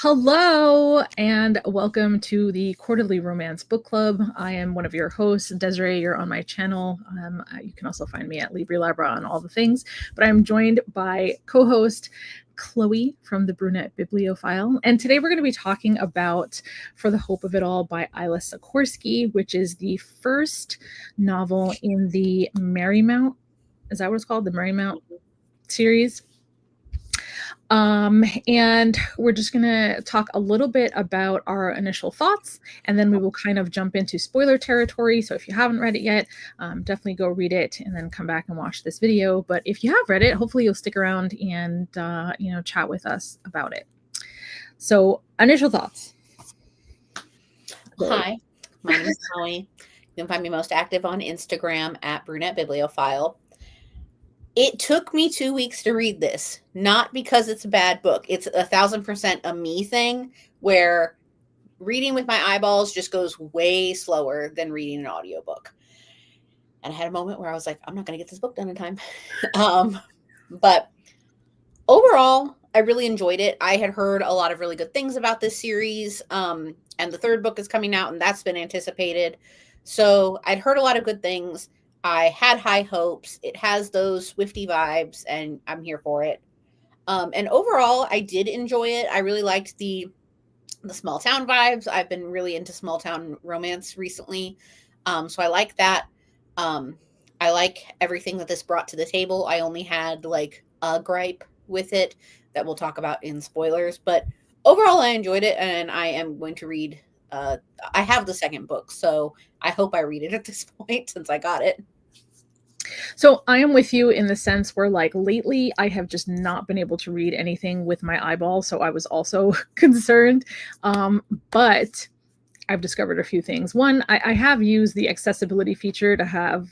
Hello, and welcome to the Quarterly Romance Book Club. I am one of your hosts, Desiree. You're on my channel. You can also find me at LibriLabra on all the things. But I'm joined by co-host Chloe from the Brunette Bibliophile. And today we're going to be talking about For the Hope of It All by Isla Sikorski, which is the first novel in the Marymount. Is that what it's called? The Marymount series. And we're just going to talk a little bit about our initial thoughts, and then we will kind of jump into spoiler territory. So if you haven't read it yet, definitely go read it and then come back and watch this video. But if you have read it, hopefully you'll stick around and, chat with us about it. So initial thoughts. Hi, my name is Chloe. You can find me most active on Instagram at Brunette Bibliophile. It took me 2 weeks to read this, not because it's a bad book. It's 1,000% a me thing where reading with my eyeballs just goes way slower than reading an audiobook. And I had a moment where I was like, I'm not going to get this book done in time. But overall, I really enjoyed it. I had heard a lot of really good things about this series. And the third book is coming out, and that's been anticipated. So I'd heard a lot of good things. I had high hopes. It has those Swiftie vibes, and I'm here for it. And overall, I did enjoy it. I really liked the small town vibes. I've been really into small town romance recently. So I like that. I like everything that this brought to the table. I only had like a gripe with it that we'll talk about in spoilers, but overall I enjoyed it, and I am going to read I have the second book, so I hope I read it at this point since I got it. So I am with you in the sense where, like, lately I have just not been able to read anything with my eyeball, so I was also concerned. But I've discovered a few things. One, I have used the accessibility feature to have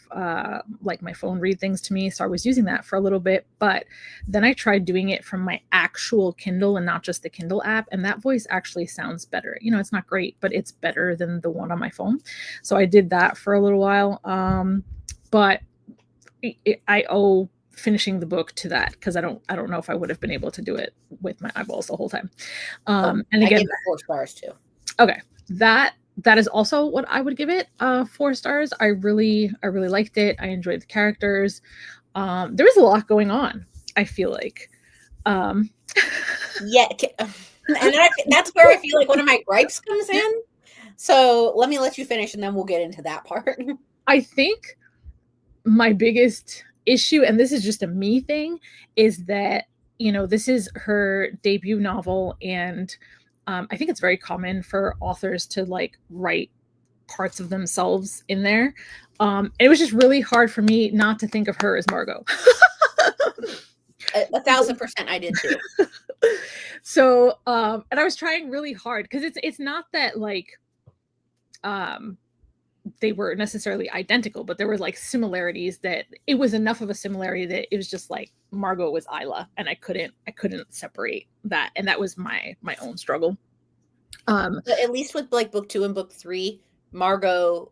like my phone read things to me. So I was using that for a little bit, but then I tried doing it from my actual Kindle and not just the Kindle app. And that voice actually sounds better. You know, it's not great, but it's better than the one on my phone. So I did that for a little while. But I owe finishing the book to that, because I don't know if I would have been able to do it with my eyeballs the whole time. And again, I gave it 4 stars too. Okay. That is also what I would give it, 4 stars. I really liked it. I enjoyed the characters. There was a lot going on, I feel like. Yeah, and that's where I feel like one of my gripes comes in. So let me let you finish, and then we'll get into that part. I think my biggest issue, and this is just a me thing, is that, this is her debut novel, and I think it's very common for authors to like write parts of themselves in there. It was just really hard for me not to think of her as Margot. 1,000% I did too. So, and I was trying really hard, because it's not that like they were necessarily identical, but there were like similarities that it was enough of a similarity that it was just like Margot was Isla, and I couldn't separate that, and that was my own struggle. But at least with like book 2 and book 3, Isla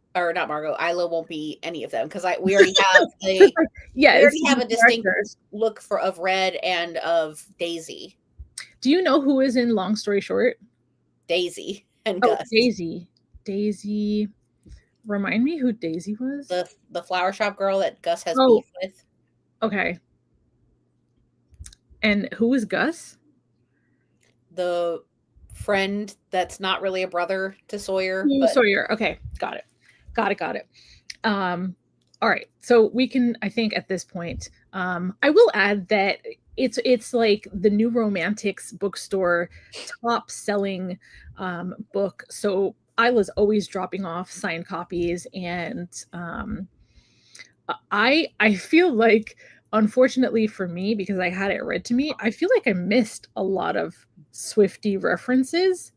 won't be any of them, because we already have we already have a distinct look of Red and of Daisy. Do you know who is in Long Story Short? Daisy and Gus. Daisy. Remind me who Daisy was? The flower shop girl that Gus has beef with. Okay. And who was Gus? The friend that's not really a brother to Sawyer. Sawyer. Okay. Got it. All right. So we can, I think at this point, I will add that it's like the New Romantics bookstore top selling book. So Isla's always dropping off signed copies, and I feel like, unfortunately for me, because I had it read to me, I feel like I missed a lot of Swiftie references.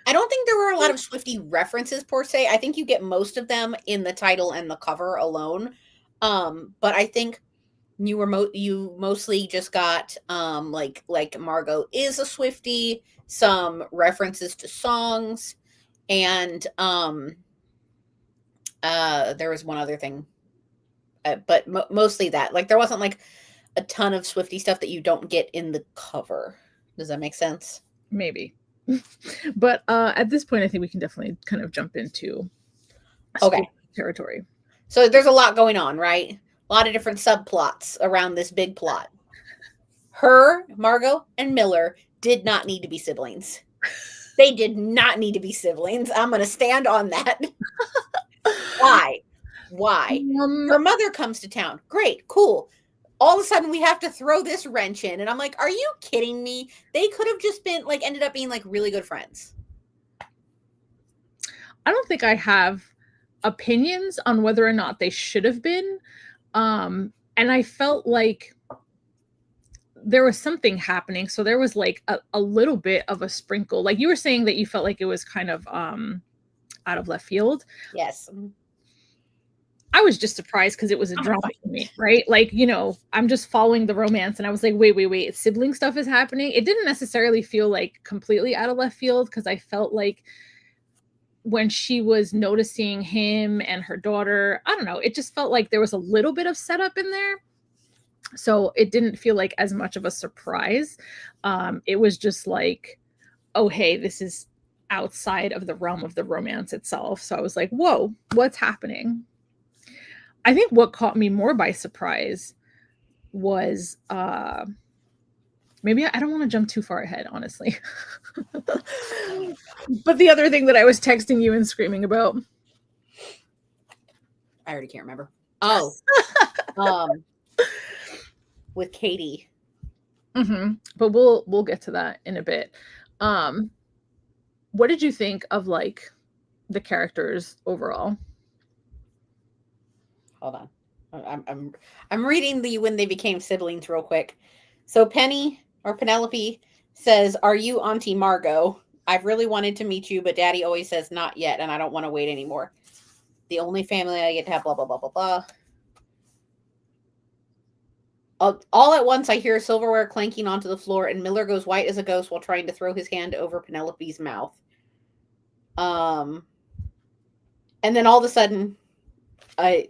I don't think there were a lot of Swiftie references per se. I think you get most of them in the title and the cover alone. But I think you mostly just got like Margot is a Swiftie, some references to songs, and there was one other thing, but mostly that. Like, there wasn't like a ton of Swiftie stuff that you don't get in the cover. Does that make sense? maybe. But at this point, I think we can definitely kind of jump into Okay. territory. So there's a lot going on, right? A lot of different subplots around this big plot. Her, Margot, and Miller did not need to be siblings. They did not need to be siblings. I'm going to stand on that. Why? Her mother comes to town. Great, cool. All of a sudden, we have to throw this wrench in. And I'm like, are you kidding me? They could have just been, like, ended up being, like, really good friends. I don't think I have opinions on whether or not they should have been. And I felt like there was something happening. So there was like a little bit of a sprinkle. Like you were saying that you felt like it was kind of out of left field. Yes. I was just surprised because it was a drama for me, right? Like, you know, I'm just following the romance and I was like, wait, sibling stuff is happening. It didn't necessarily feel like completely out of left field because I felt like when she was noticing him and her daughter, I don't know, it just felt like there was a little bit of setup in there. So it didn't feel like as much of a surprise. It was just like, oh, hey, this is outside of the realm of the romance itself. So I was like, whoa, what's happening? I think what caught me more by surprise was maybe I don't want to jump too far ahead, honestly. But the other thing that I was texting you and screaming about. I already can't remember. Oh. With Katie. Mm-hmm. But we'll get to that in a bit. What did you think of like the characters overall? Hold on. I'm reading the when they became siblings real quick. So Penny or Penelope says, "Are you Auntie Margot? I've really wanted to meet you, but Daddy always says not yet, and I don't want to wait anymore. The only family I get to have, blah blah blah blah blah." All at once, I hear silverware clanking onto the floor, and Miller goes white as a ghost while trying to throw his hand over Penelope's mouth. And then all of a sudden, and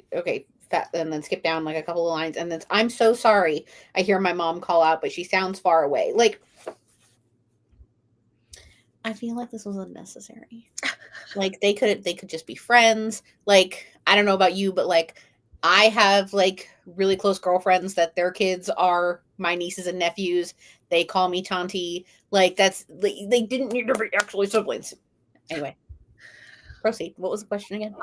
then skip down like a couple of lines, and then I'm so sorry. I hear my mom call out, but she sounds far away. Like, I feel like this was unnecessary. Like they could just be friends. Like, I don't know about you, but like I have like really close girlfriends that their kids are my nieces and nephews. They call me Tanti. Like they didn't need to be actually siblings. Anyway, proceed. What was the question again?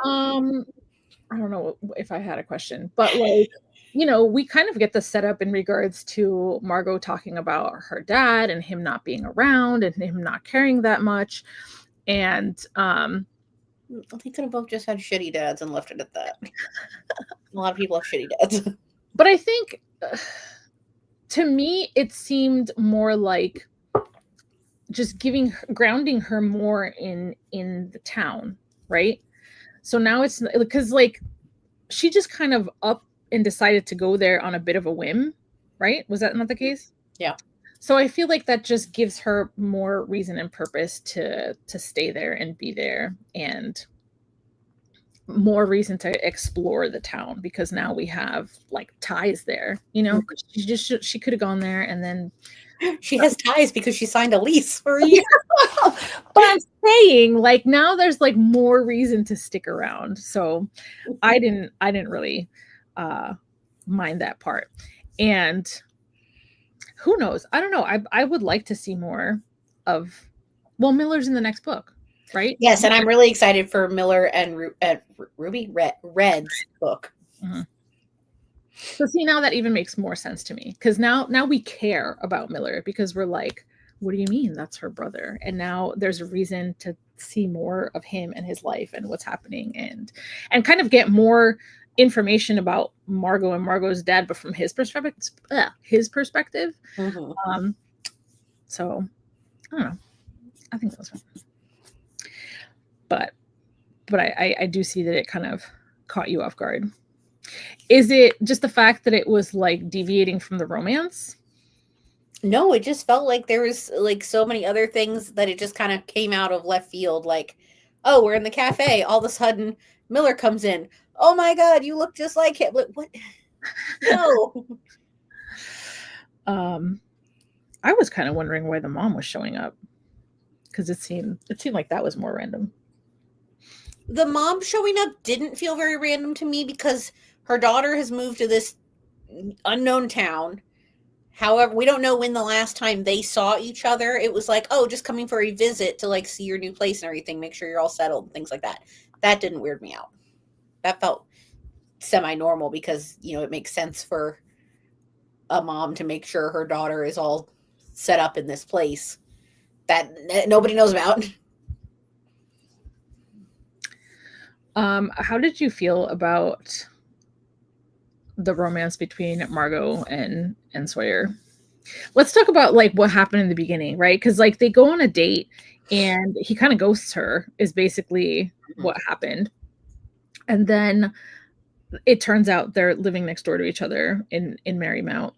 I don't know if I had a question, but like, you know, we kind of get the setup in regards to Margot talking about her dad and him not being around and him not caring that much. And they could have both just had shitty dads and left it at that. A lot of people have shitty dads. But I think to me, it seemed more like just grounding her more in the town, right? So now it's because like she just kind of up and decided to go there on a bit of a whim, right? Was that not the case? Yeah. So I feel like that just gives her more reason and purpose to stay there and be there, and more reason to explore the town because now we have like ties there, you know. She could have gone there and then she has ties because she signed a lease for a year. But I'm saying like now there's like more reason to stick around. So I didn't really mind that part. And who knows? I don't know. I would like to see more of Miller's in the next book, right? Yes, and I'm really excited for Miller and Red's book. Mm-hmm. So see, now that even makes more sense to me because now we care about Miller because we're like, what do you mean that's her brother? And now there's a reason to see more of him and his life and what's happening and kind of get more information about Margot and Margot's dad, but from his perspective. Mm-hmm. So I don't know. I think that was fun. But I do see that it kind of caught you off guard. Is it just the fact that it was like deviating from the romance? No, it just felt like there was like so many other things that it just kind of came out of left field. Like, oh, we're in the cafe. All of a sudden, Miller comes in. Oh my God, you look just like him. Like, what? No. I was kind of wondering why the mom was showing up. Because it seemed like that was more random. The mom showing up didn't feel very random to me because her daughter has moved to this unknown town. However, we don't know when the last time they saw each other. It was like, oh, just coming for a visit to like see your new place and everything, make sure you're all settled and things like that. That didn't weird me out. That felt semi-normal because, you know, it makes sense for a mom to make sure her daughter is all set up in this place that nobody knows about. How did you feel about the romance between Margot and Sawyer? Let's talk about like what happened in the beginning, right? Because like they go on a date and he kind of ghosts her is basically what happened. And then it turns out they're living next door to each other in Marymount.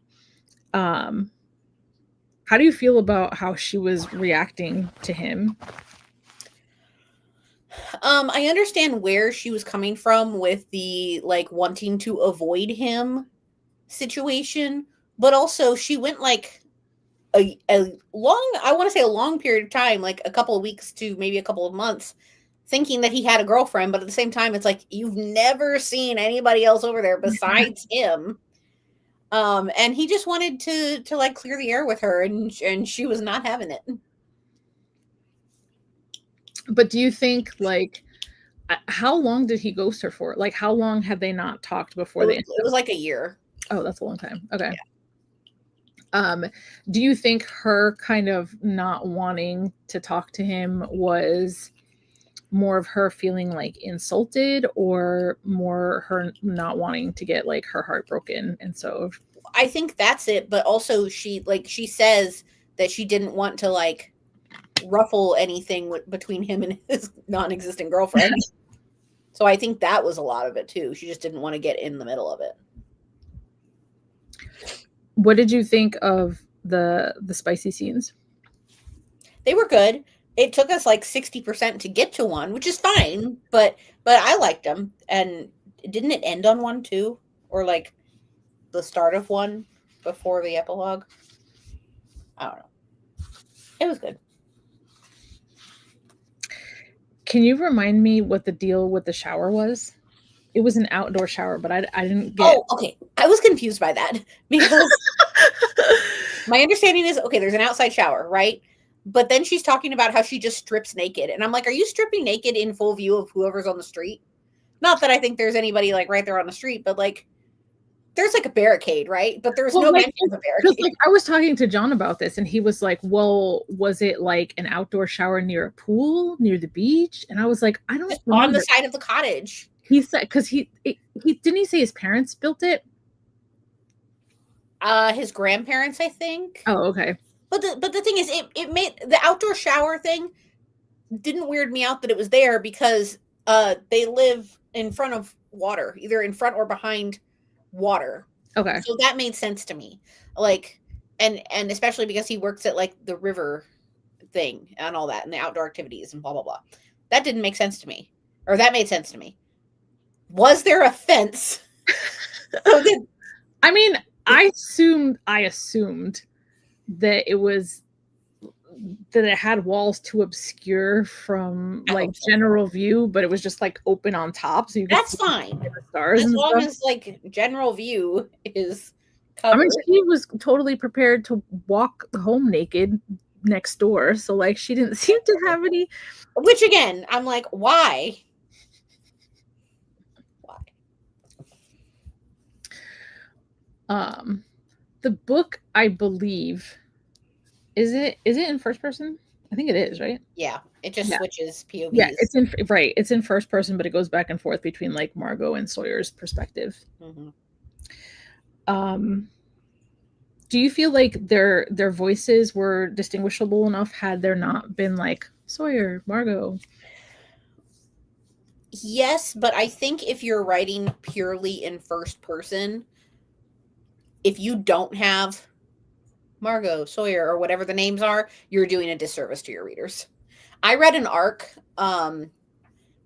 How do you feel about how she was reacting to him? I understand where she was coming from with the like wanting to avoid him situation, but also she went like a long, I want to say a long period of time, like a couple of weeks to maybe a couple of months, thinking that he had a girlfriend, but at the same time, it's like you've never seen anybody else over there besides him. And he just wanted to like clear the air with her, and she was not having it. But do you think like how long did he ghost her for? Like how long had they not talked before it was like a year. Oh, that's a long time. Okay. Yeah. Do you think her kind of not wanting to talk to him was more of her feeling like insulted or more her not wanting to get like her heart broken? And so I think that's it, but also she says that she didn't want to like ruffle anything between him and his non-existent girlfriend. So I think that was a lot of it too. She just didn't want to get in the middle of it. What did you think of the spicy scenes? They were good. It took us like 60% to get to one, which is fine, but I liked them. And didn't it end on one too? Or like the start of one before the epilogue? I don't know. It was good. Can you remind me what the deal with the shower was? It was an outdoor shower, but I didn't get. Oh, okay. I was confused by that because my understanding is, okay, there's an outside shower, right? But then she's talking about how she just strips naked. And I'm like, are you stripping naked in full view of whoever's on the street? Not that I think there's anybody like right there on the street, but like there's like a barricade, right? But there's no mention of a barricade. Like, I was talking to John about this and he was like, well, was it like an outdoor shower near a pool, near the beach? And I was like, I don't just remember. On the side of the cottage. He said, because he didn't he say his parents built it? His grandparents, I think. Oh, okay. But the thing is, it made the outdoor shower thing didn't weird me out that it was there because they live in front of water, either in front or behind water. Okay. So that made sense to me. Like, and especially because he works at like the river thing and all that and the outdoor activities and blah, blah, blah. That didn't make sense to me. Or that made sense to me. Was there a fence? I mean, I assumed that it was that it had walls to obscure from like general view, but it was just like open on top, so you could that's fine. The stars as long as like general view is covered. I mean, she was totally prepared to walk home naked next door, so like she didn't seem to have any. Which again, I'm like, why? The book, I believe, is it in first person? I think it is, right? Yeah, it just switches POVs. Yeah, it's in first person, but it goes back and forth between like Margot and Sawyer's perspective. Mm-hmm. Do you feel like their voices were distinguishable enough had there not been like Sawyer, Margot? Yes, but I think if you're writing purely in first person, if you don't have Margot, Sawyer, or whatever the names are, you're doing a disservice to your readers. I read an arc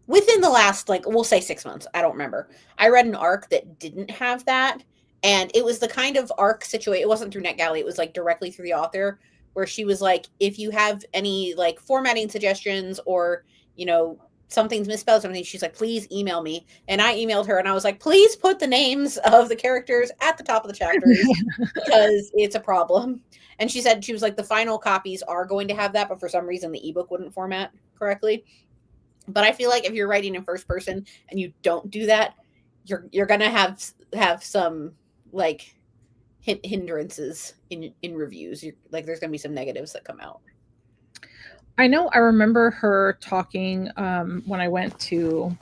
within the last, like, we'll say 6 months. I don't remember. I read an arc that didn't have that. And it was the kind of arc situation. It wasn't through NetGalley. It was like directly through the author where she was like, if you have any like formatting suggestions or, you know, something's misspelled, something, she's like, please email me. And I emailed her and I was like, please put the names of the characters at the top of the chapters because it's a problem. And she said, she was like, the final copies are going to have that, but for some reason the ebook wouldn't format correctly. But I feel like if you're writing in first person and you don't do that, you're gonna have some like hindrances in reviews. You're, like, there's gonna be some negatives that come out. I know. I remember her talking when I went to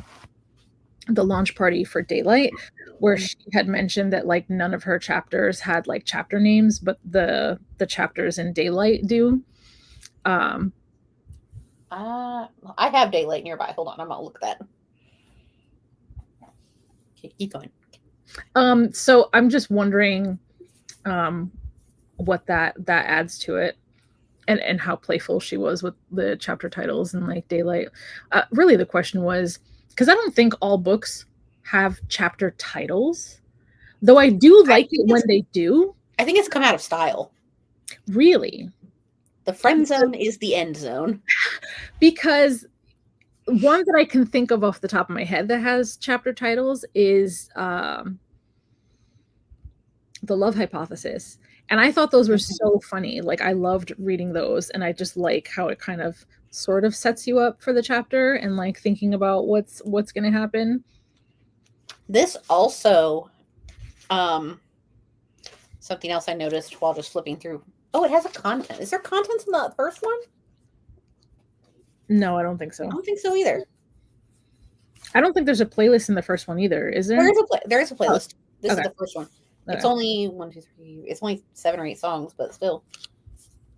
the launch party for Daylight, where she had mentioned that like none of her chapters had like chapter names, but the chapters in Daylight do. I have Daylight nearby. Hold on, I'm gonna look at that. Okay, keep going. So I'm just wondering what that adds to it, and how playful she was with the chapter titles and like Daylight. Really, the question was, because I don't think all books have chapter titles, though I do like it when they do. I think it's come out of style. Really? The friend zone is the end zone. Because one that I can think of off the top of my head that has chapter titles is The Love Hypothesis. And I thought those were so funny. Like, I loved reading those, and I just like how it kind of sort of sets you up for the chapter and like thinking about what's going to happen. This also, something else I noticed while just flipping through. Oh, it has a content. Is there content in the first one? No, I don't think so. I don't think so either. I don't think there's a playlist in the first one either, is there? There is a playlist. This okay. is the first one. Okay. It's only 1, 2, 3. It's only 7 or 8 songs, but still.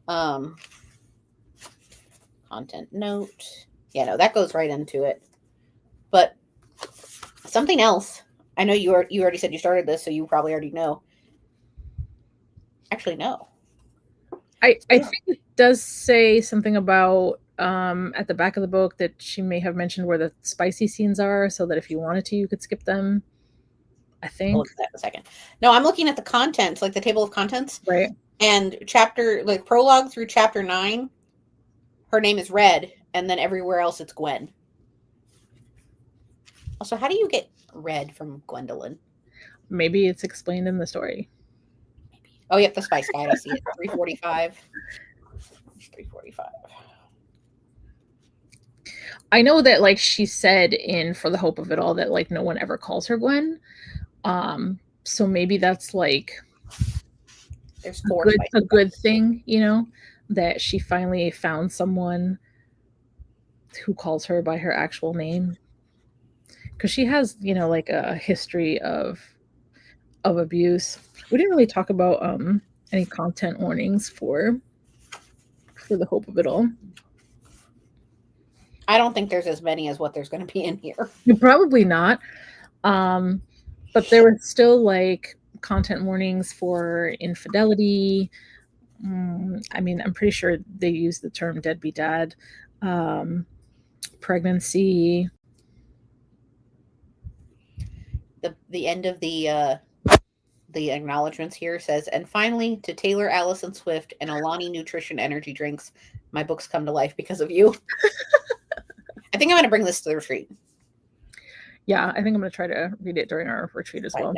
Content note. Yeah, no, that goes right into it. But something else. I know you already said you started this, so you probably already know. Actually, no. I think it does say something about at the back of the book that she may have mentioned where the spicy scenes are, so that if you wanted to, you could skip them. I think. I'll look at that in a second. No, I'm looking at the contents, like the table of contents. Right. And chapter, like prologue through chapter 9, her name is Red, and then everywhere else it's Gwen. Also, how do you get Red from Gwendolyn? Maybe it's explained in the story. Maybe. Oh, yep, the Spice Guide. I see it. 345. 345. I know that like she said in For the Hope of It All that like no one ever calls her Gwen. So maybe that's like there's a good thing, you know, that she finally found someone who calls her by her actual name. Because she has, you know, like a history of abuse. We didn't really talk about any content warnings for The Hope of It All. I don't think there's as many as what there's going to be in here. Probably not. But there were still like content warnings for infidelity. I mean, I'm pretty sure they use the term deadbeat dad, pregnancy. The end of the acknowledgments here says, and finally, to Taylor, Allison Swift, and Alani Nutrition Energy Drinks, my books come to life because of you. I think I'm going to bring this to the retreat. Yeah, I think I'm going to try to read it during our retreat as well.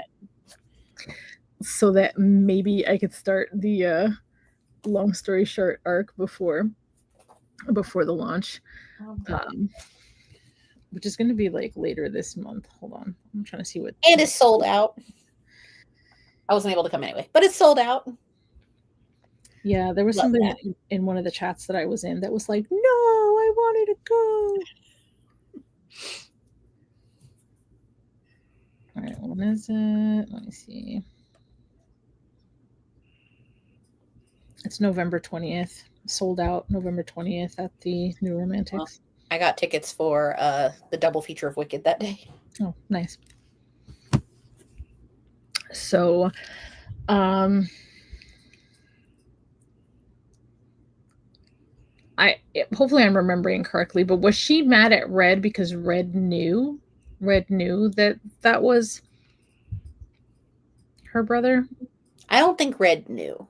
So that maybe I could start the long story short arc before the launch. Which is going to be like later this month. Hold on. I'm trying to see what. And it's sold out. I wasn't able to come anyway, but it's sold out. Yeah, there was something in one of the chats that I was in that was like, no, I wanted to go. All right, when is it? Let me see. It's November 20th. Sold out November 20th at the New Romantics. Well, I got tickets for the double feature of Wicked that day. Oh, nice. So, hopefully I'm remembering correctly, but was she mad at Red because Red knew that was her brother? I don't think Red knew.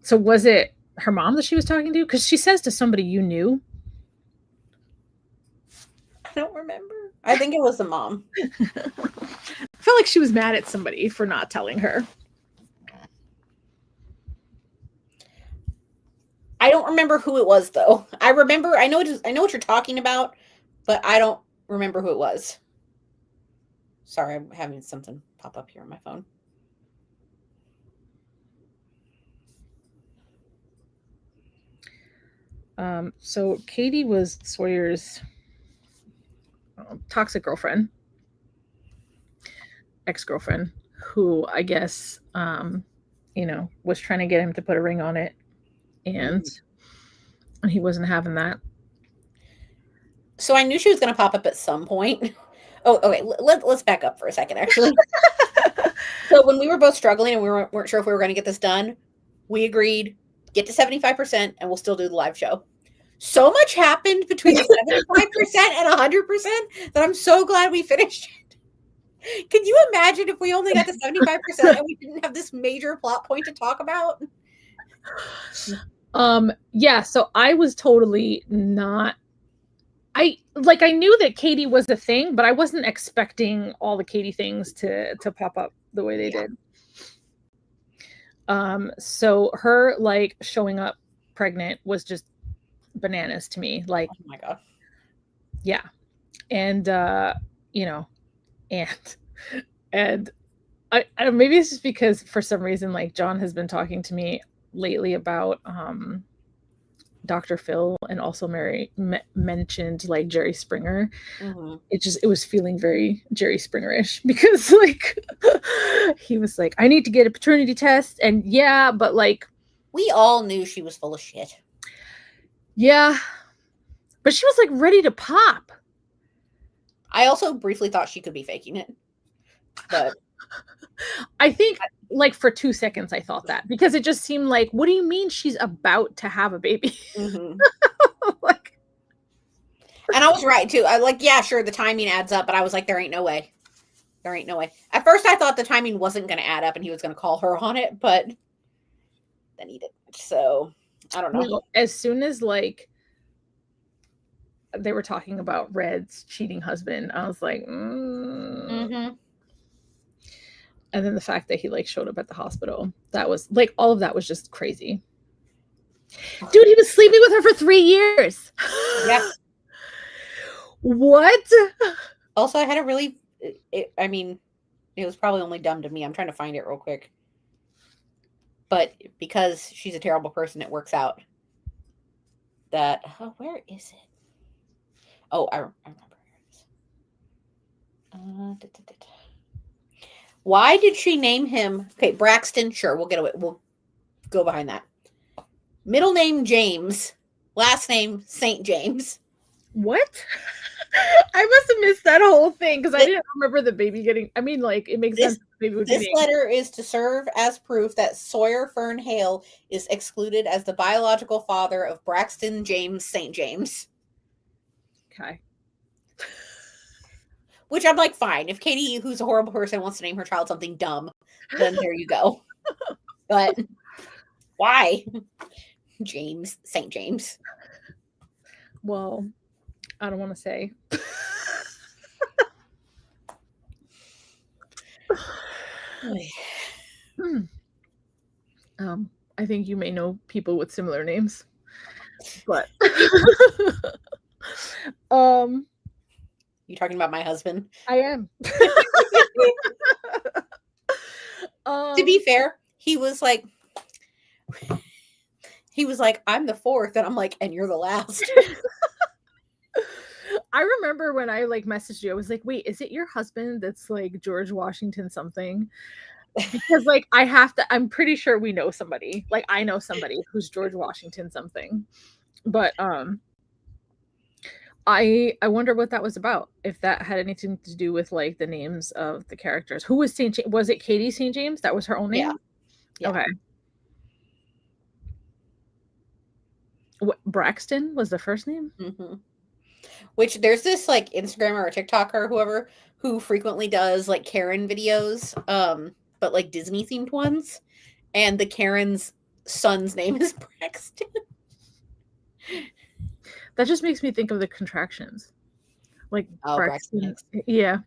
So was it her mom that she was talking to? Because she says to somebody you knew. I don't remember. I think it was the mom. I felt like she was mad at somebody for not telling her. I don't remember who it was though. I know what you're talking about, but I don't remember who it was. Sorry, I'm having something pop up here on my phone. So Katie was Sawyer's toxic girlfriend, ex-girlfriend, who I guess, was trying to get him to put a ring on it, and he wasn't having that. So I knew she was going to pop up at some point. Oh, okay. Let's back up for a second, actually. So when we were both struggling and we weren't sure if we were going to get this done, we agreed, get to 75% and we'll still do the live show. So much happened between 75% and 100% that I'm so glad we finished it. Can you imagine if we only got to 75% and we didn't have this major plot point to talk about? Yeah, so I was totally not. I knew that Katie was a thing, but I wasn't expecting all the Katie things to pop up the way they did. So her like showing up pregnant was just bananas to me. Like, oh my god. Yeah. And and I maybe it's just because for some reason like John has been talking to me lately about Dr. Phil, and also Mary mentioned like Jerry Springer. Mm-hmm. It was feeling very Jerry Springer-ish because like he was like, I need to get a paternity test, and yeah, but like we all knew she was full of shit. Yeah, but she was like ready to pop. I also briefly thought she could be faking it, but I think like for 2 seconds I thought that, because it just seemed like, what do you mean she's about to have a baby? Mm-hmm. Like, and I was right too. I like, yeah, sure, the timing adds up, but I was like, there ain't no way. There ain't no way. At first I thought the timing wasn't going to add up and he was going to call her on it, but then he didn't. So I don't know. As soon as like they were talking about Red's cheating husband, I was like, Mm-hmm. And then the fact that he like showed up at the hospital, that was like, all of that was just crazy. Dude, he was sleeping with her for 3 years. Yeah. What? Also, I had a really, it was probably only dumb to me. I'm trying to find it real quick. But because she's a terrible person, it works out. That, where is it? Oh, I remember. Why did she name him? Okay, Braxton. Sure, we'll go behind that. Middle name James, last name St. James. What? I must have missed that whole thing because I didn't remember the baby getting. I mean, like, it makes sense. This letter is to serve as proof that Sawyer Fern Hale is excluded as the biological father of Braxton James St. James. Okay. Which I'm like, fine. If Katie, who's a horrible person, wants to name her child something dumb, then there you go. But why? James, St. James. Well, I don't want to say. I think you may know people with similar names, but you talking about my husband? I am. To be fair, he was like, I'm the fourth, and I'm like, and you're the last. I remember when I like messaged you, I was like, wait, is it your husband that's like George Washington something? Because like I'm pretty sure we know somebody. Like, I know somebody who's George Washington something. But I wonder what that was about. If that had anything to do with like the names of the characters. Who was St. James? Was it Katie St. James? That was her own name? Yeah. Okay. What, Braxton was the first name? Mm-hmm. Which there's this like Instagrammer or TikToker or whoever who frequently does like Karen videos, but like Disney themed ones. And the Karens son's name is Braxton. That just makes me think of the contractions. Like Braxton Braxton. Hicks. Yeah.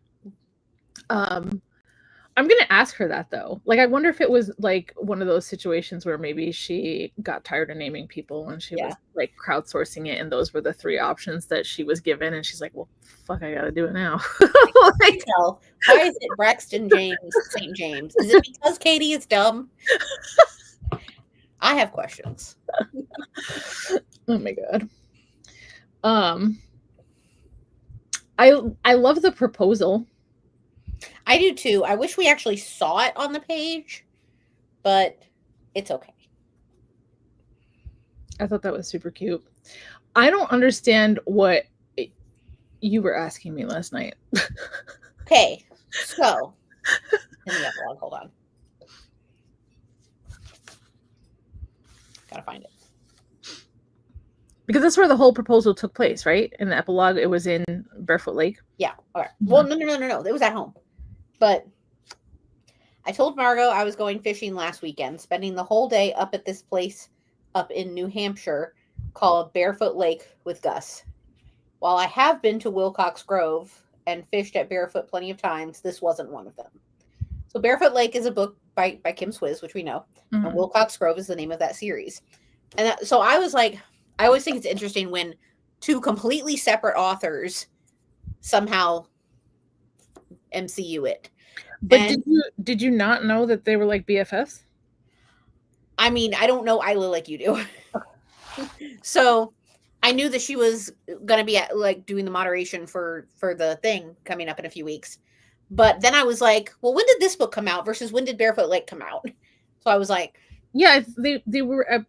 I'm gonna ask her that though. Like, I wonder if it was like one of those situations where maybe she got tired of naming people and she was like crowdsourcing it, and those were the 3 options that she was given, and she's like, "Well, fuck, I gotta do it now." Like, why is it Braxton James St. James? Is it because Katie is dumb? I have questions. Oh my god. I love the proposal. I do too. I wish we actually saw it on the page, but it's okay. I thought that was super cute. I don't understand what you were asking me last night. Okay, so in the epilogue, hold on. Gotta find it. Because that's where the whole proposal took place, right? In the epilogue, it was in Barefoot Lake. Yeah. All right. Well, no. It was at home. But I told Margot I was going fishing last weekend, spending the whole day up at this place up in New Hampshire called Barefoot Lake with Gus. While I have been to Wilcox Grove and fished at Barefoot plenty of times, this wasn't one of them. So Barefoot Lake is a book by Kim Swizz, which we know. Mm-hmm. And Wilcox Grove is the name of that series. And so I was like, I always think it's interesting when 2 completely separate authors somehow MCU it. But did you not know that they were like BFFs? I mean, I don't know Isla like you do. So I knew that she was going to be like doing the moderation for the thing coming up in a few weeks. But then I was like, well, when did this book come out versus when did Barefoot Lake come out? So I was like, yeah, they were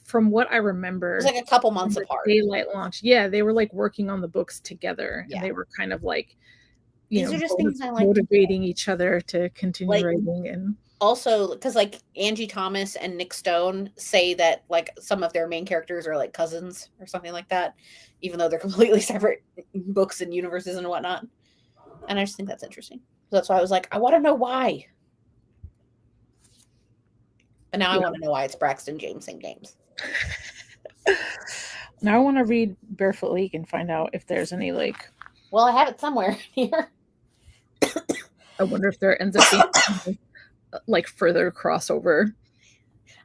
from what I remember, it was like a couple months apart. Daylight launch. Yeah, they were like working on the books together, and they were kind of like, these are just things I like, motivating each other to continue writing. And also because like Angie Thomas and Nick Stone say that like some of their main characters are like cousins or something like that, even though they're completely separate books and universes and whatnot. And I just think that's interesting. So that's why I was like, I want to know why. But now I want to know why it's Braxton James St. James. Now I want to read Barefoot Lake and find out if there's any like. Well, I have it somewhere here. I wonder if there ends up being like further crossover.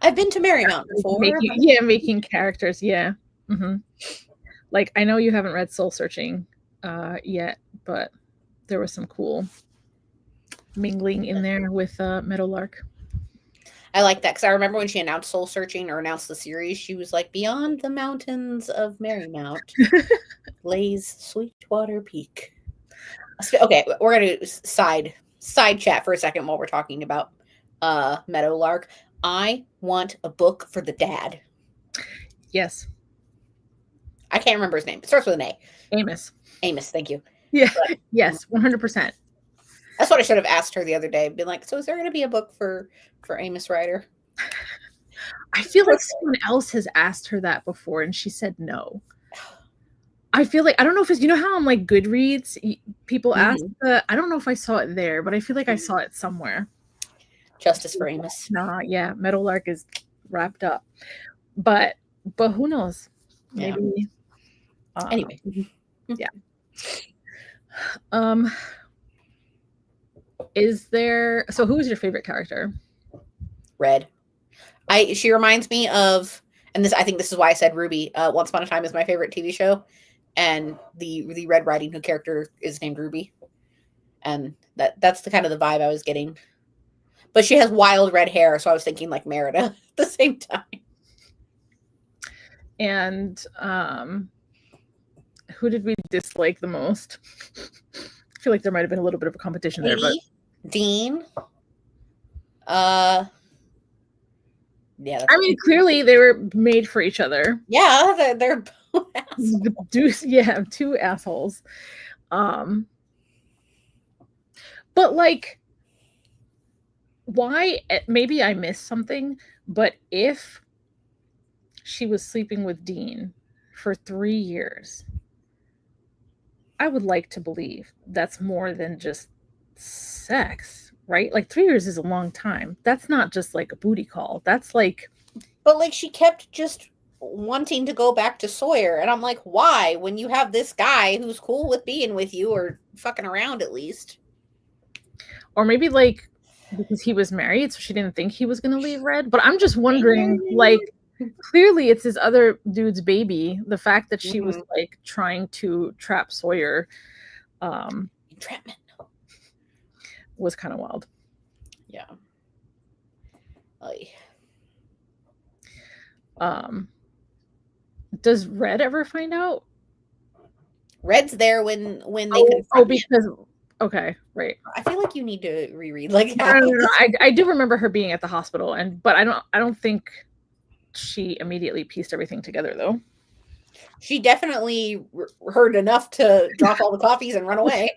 I've been to Marymount before. Making characters. Yeah. Mm-hmm. Like, I know you haven't read Soul Searching yet, but there was some cool mingling in there with Meadowlark. I like that because I remember when she announced Soul Searching or announced the series, she was like, "Beyond the mountains of Marymount lays Sweetwater Peak." Okay, we're gonna side chat for a second while we're talking about Meadowlark. I want a book for the dad. Yes. I can't remember his name. It starts with an A. Amos. Thank you. Yeah. But, yes, 100%. That's what I should have asked her the other day. Been like, so is there going to be a book for Amos Ryder? I feel like someone else has asked her that before, and she said no. I feel like, I don't know if it's, you know how on like Goodreads, people ask I don't know if I saw it there, but I feel like I saw it somewhere. Justice for Amos. Nah, yeah, Meadowlark is wrapped up. But who knows? Maybe. Yeah. Anyway. Yeah. Is there, so who is your favorite character? Red. She reminds me of, and this, I think this is why I said Ruby. Once Upon a Time is my favorite TV show, and the Red Riding Hood character is named Ruby, and that's the kind of the vibe I was getting. But she has wild red hair, so I was thinking like Merida at the same time. And who did we dislike the most? I feel like there might have been a little bit of a competition there, but Dean. Yeah. I mean, clearly they were made for each other. Yeah, they're both two assholes. But like, why? Maybe I missed something, but if she was sleeping with Dean for 3 years, I would like to believe that's more than just sex, right? Like 3 years is a long time. That's not just like a booty call. That's like But like she kept just wanting to go back to Sawyer, and I'm like, why? When you have this guy who's cool with being with you or fucking around at least. Or maybe like because he was married, so she didn't think he was gonna leave Red. But I'm just wondering, like, clearly it's this other dude's baby. The fact that she was like trying to trap Sawyer Entrapment was kind of wild. Yeah. Does Red ever find out? Red's there when they confront him. Because okay, right. I feel like you need to reread like no. I do remember her being at the hospital, but I don't think she immediately pieced everything together though. She definitely heard enough to drop all the coffees and run away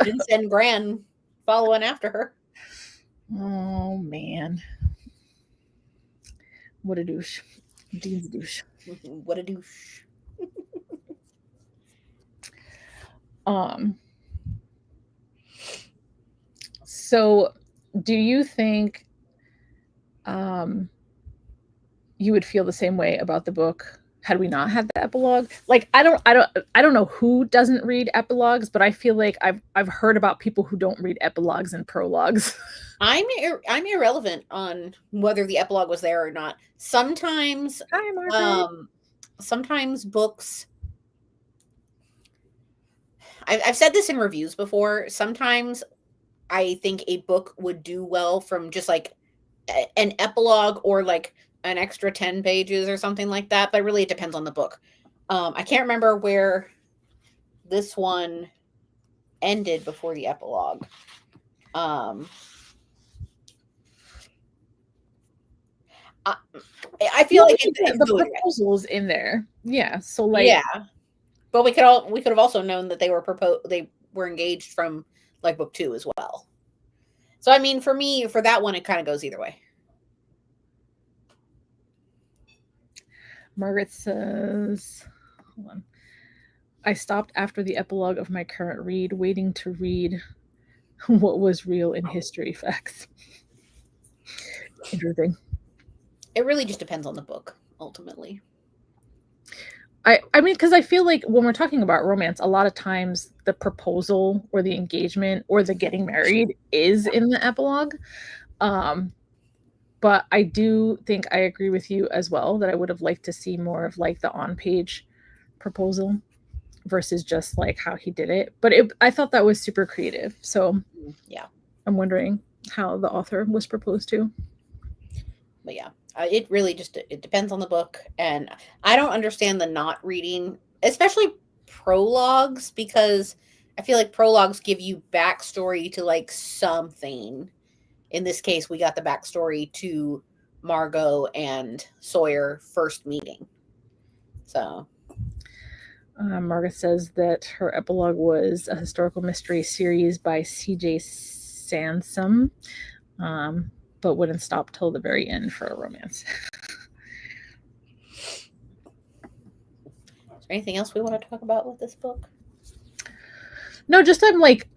and send Gran following after her. Oh man, what a douche! Dean's a douche. What a douche. So do you think you would feel the same way about the book had we not had the epilogue? Like I don't know who doesn't read epilogues, but I feel like I've heard about people who don't read epilogues and prologues. I'm irrelevant on whether the epilogue was there or not. Sometimes sometimes books, I've said this in reviews before, sometimes I think a book would do well from just like an epilogue or like an extra 10 pages or something like that, but really it depends on the book. I can't remember where this one ended before the epilogue. I feel like the proposal's in there. Yeah. So like yeah. But we could have also known that they were engaged from like book 2 as well. So I mean, for me, for that one, it kind of goes either way. Margaret says, hold on. I stopped after the epilogue of my current read, waiting to read what was real in history facts. Interesting. It really just depends on the book, ultimately. I mean, because I feel like when we're talking about romance, a lot of times the proposal or the engagement or the getting married is in the epilogue. But I do think I agree with you as well that I would have liked to see more of like the on-page proposal versus just like how he did it. But I thought that was super creative. So yeah, I'm wondering how the author was proposed to. But yeah, it really just it depends on the book, and I don't understand the not reading, especially prologues, because I feel like prologues give you backstory to like something. In this case, we got the backstory to Margot and Sawyer first meeting. So Margaret says that her epilogue was a historical mystery series by C.J. Sansom, but wouldn't stop till the very end for a romance. Is there anything else we want to talk about with this book? No, just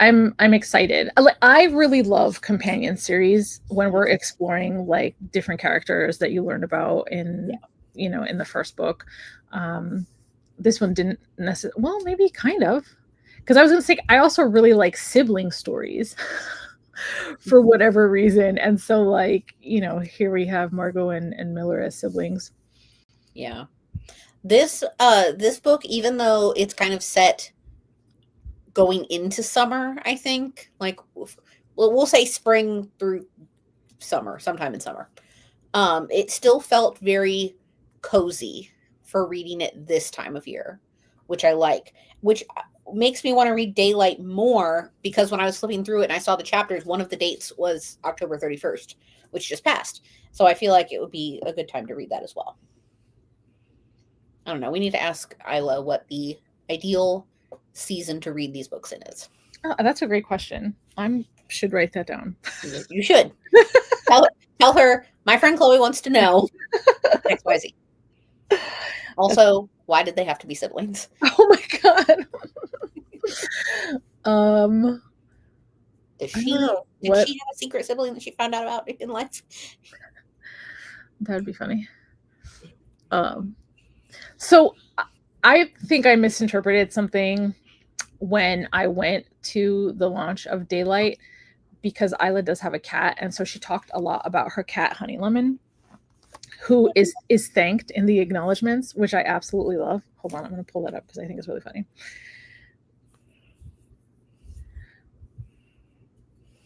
I'm excited. I really love companion series when we're exploring like different characters that you learned about in in the first book. This one didn't necessarily. Well, maybe kind of, because I was going to say I also really like sibling stories for whatever reason, and so like here we have Margot and Miller as siblings. Yeah, this book, even though it's kind of set going into summer, I think like we'll say spring through summer, sometime in summer, it still felt very cozy for reading it this time of year, which I like, which makes me want to read Daylight more, because when I was flipping through it and I saw the chapters, one of the dates was October 31st, which just passed. So I feel like it would be a good time to read that as well. I don't know. We need to ask Isla what the ideal season to read these books in is. Oh, that's a great question. I should write that down. You should. Tell her, my friend Chloe wants to know XYZ. Also, why did they have to be siblings? Oh my god. Did she have a secret sibling that she found out about in life? That would be funny. So I think I misinterpreted something when I went to the launch of Daylight because Isla does have a cat, and so she talked a lot about her cat Honey Lemon, who is thanked in the acknowledgments, which I absolutely love. Hold on, I'm going to pull that up because I think it's really funny.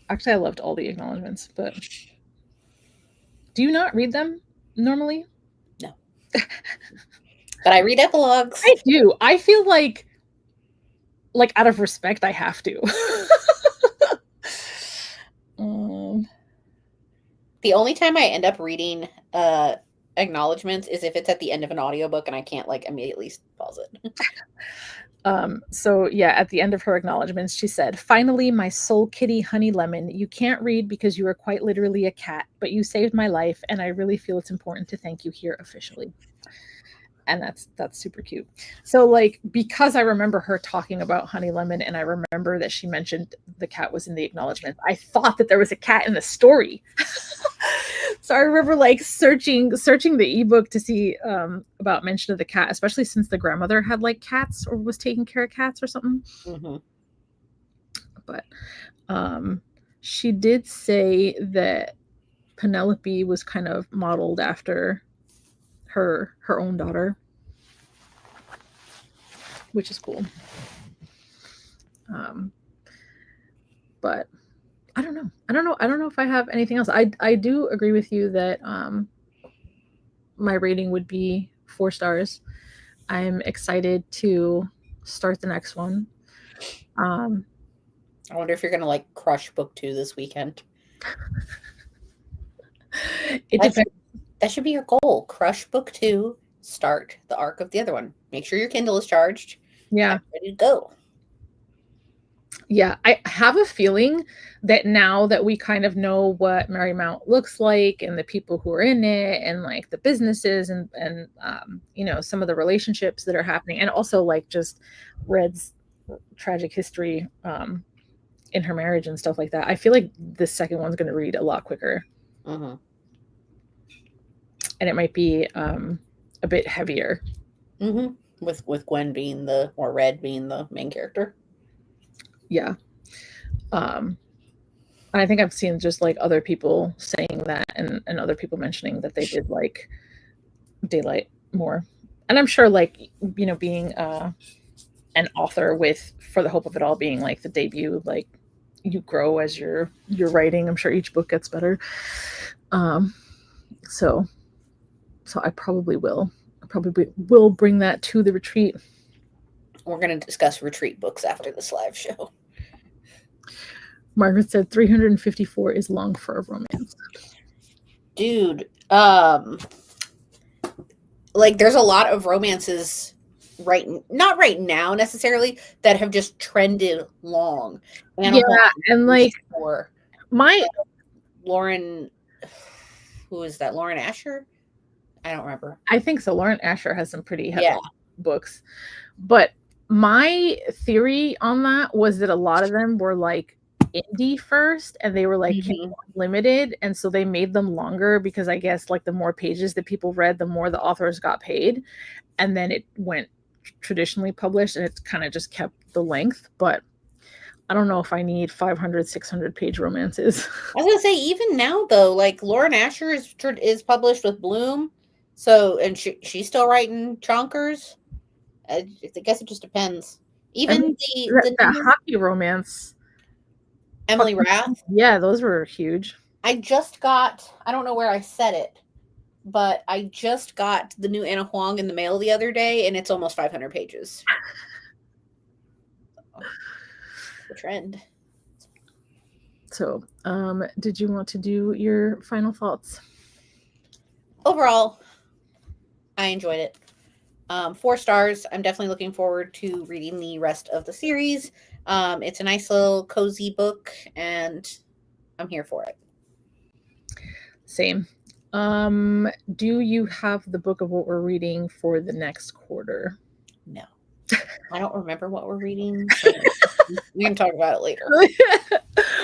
Actually, I loved all the acknowledgments, but do you not read them normally? No. But I read epilogues. I do. I feel like out of respect, I have to. The only time I end up reading acknowledgments is if it's at the end of an audiobook and I can't like immediately pause it. So yeah, at the end of her acknowledgments, she said, "Finally, my soul kitty Honey Lemon, you can't read because you are quite literally a cat, but you saved my life, and I really feel it's important to thank you here officially." And that's super cute. So like, because I remember her talking about Honey Lemon and I remember that she mentioned the cat was in the acknowledgments, I thought that there was a cat in the story. So I remember like searching the ebook to see about mention of the cat, especially since the grandmother had like cats or was taking care of cats or something. Mm-hmm. But she did say that Penelope was kind of modeled after her own daughter, which is cool. But I don't know if I have anything else. I do agree with you that my rating would be 4 stars. I'm excited to start the next one. I wonder if you're gonna like crush book 2 this weekend. That should be your goal. Crush book 2, start the arc of the other one. Make sure your Kindle is charged. Yeah. Ready to go. Yeah, I have a feeling that now that we kind of know what Marymount looks like and the people who are in it and like the businesses and you know, some of the relationships that are happening, and also like just Red's tragic history in her marriage and stuff like that, I feel like the second one's going to read a lot quicker. Mm-hmm. And it might be a bit heavier. Mm-hmm. With Gwen being or Red being the main character. Yeah. And I think I've seen just like other people saying that and other people mentioning that they did like Daylight more. And I'm sure like, you know, being an author with For the Hope of It All being like the debut, like you grow as you're writing. I'm sure each book gets better. So I probably will bring that to the retreat. We're going to discuss retreat books after this live show. Margaret said 354 is long for a romance. Dude, like there's a lot of romances not right now necessarily that have just trended long. And yeah, and like Lauren, who is that? Lauren Asher? I don't remember. I think so. Lauren Asher has some pretty heavy books. But my theory on that was that a lot of them were like indie first and they were like limited, and so they made them longer because I guess like the more pages that people read, the more the authors got paid, and then it went traditionally published and it's kind of just kept the length. But I don't know if I need 500 600 page romances. I was gonna say, even now though, like Lauren Asher is published with Bloom, so and she's still writing chonkers. I guess it just depends. Even the hockey romance, Emily Rath. Yeah, those were huge. I just got, I don't know where I said it, but I just got the new Anna Huang in the mail the other day, and it's almost 500 pages. The trend. So, did you want to do your final thoughts? Overall, I enjoyed it. 4 stars. I'm definitely looking forward to reading the rest of the series. It's a nice little cozy book, and I'm here for it. Same. Do you have the book of what we're reading for the next quarter? No. I don't remember what we're reading. So we can talk about it later.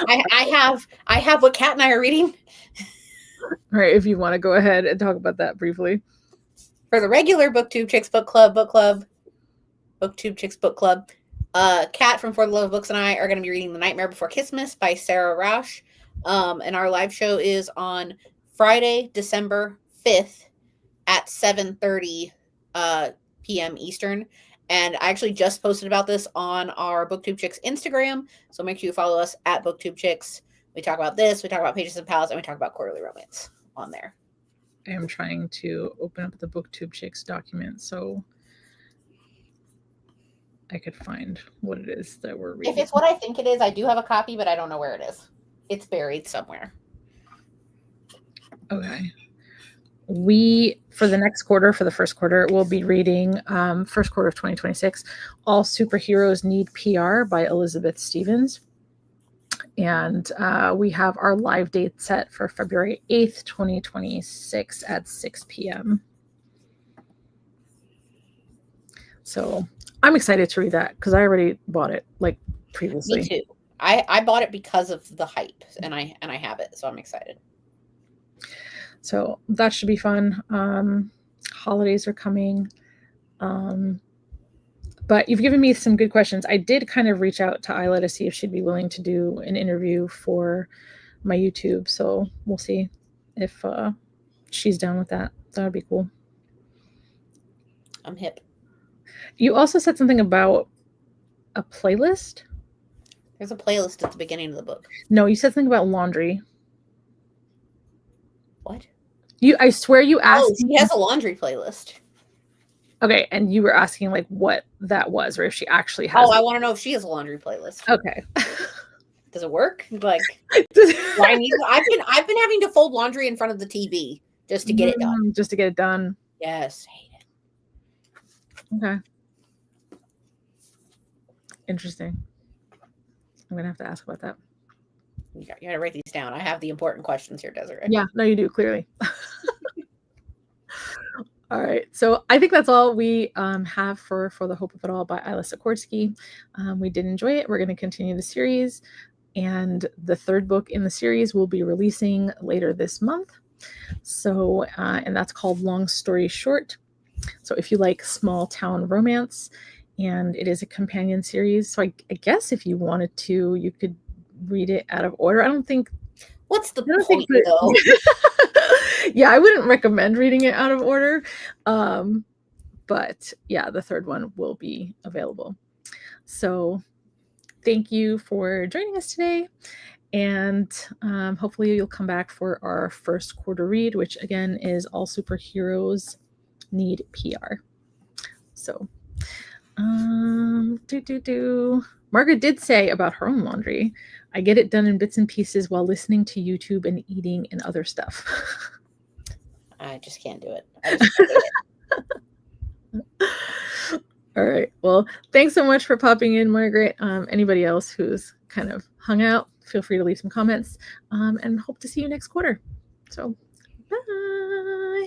I have what Kat and I are reading. All right, if you want to go ahead and talk about that briefly. For the regular BookTube Chicks Book Club, BookTube Chicks Book Club, Kat from For the Love of Books and I are going to be reading The Nightmare Before Christmas by Sarah Rausch. And our live show is on Friday, December 5th at 7:30 p.m. Eastern. And I actually just posted about this on our BookTube Chicks Instagram. So make sure you follow us at BookTube Chicks. We talk about this, we talk about Pages and Pals, and we talk about Quarterly Romance on there. I am trying to open up the BookTube Chicks document so I could find what it is that we're reading. If it's what I think it is, I do have a copy, but I don't know where it is. It's buried somewhere. Okay. We, for the next quarter, for the first quarter, we'll be reading first quarter of 2026, All Superheroes Need PR by Elizabeth Stevens. And we have our live date set for February 8th, 2026 at 6 p.m. So I'm excited to read that because I already bought it like previously. Me too. I bought it because of the hype, and I have it, so I'm excited. So that should be fun. Holidays are coming. But you've given me some good questions. I did kind of reach out to Isla to see if she'd be willing to do an interview for my YouTube. So we'll see if she's down with that. That would be cool. I'm hip. You also said something about a playlist. There's a playlist at the beginning of the book. No, you said something about laundry. What? I swear you asked. Oh, she has a laundry playlist. Okay, and you were asking like what that was, or if she actually has. Oh, I want to know if she has a laundry playlist. Okay. Does it work? Like, I need. I've been having to fold laundry in front of the TV just to get it done. Just to get it done. Yes, hate it. Okay. Interesting. I'm gonna have to ask about that. You gotta write these down. I have the important questions here, Desiree. Yeah, no, you do clearly. All right, so I think that's all we have for The Hope of It All by Isla Sikorski. We did enjoy it. We're going to continue the series, and the third book in the series will be releasing later this month. So, and that's called Long Story Short. So if you like small town romance, and it is a companion series, so I guess if you wanted to, you could read it out of order. I don't think. What's the point, though? Yeah, I wouldn't recommend reading it out of order. But yeah, the third one will be available. So thank you for joining us today. And hopefully you'll come back for our first quarter read, which again is All Superheroes Need PR. So, Margaret did say about her own laundry, I get it done in bits and pieces while listening to YouTube and eating and other stuff. I just can't do it. I just can't do it. All right. Well, thanks so much for popping in, Margaret. Anybody else who's kind of hung out, feel free to leave some comments, and hope to see you next quarter. So, bye.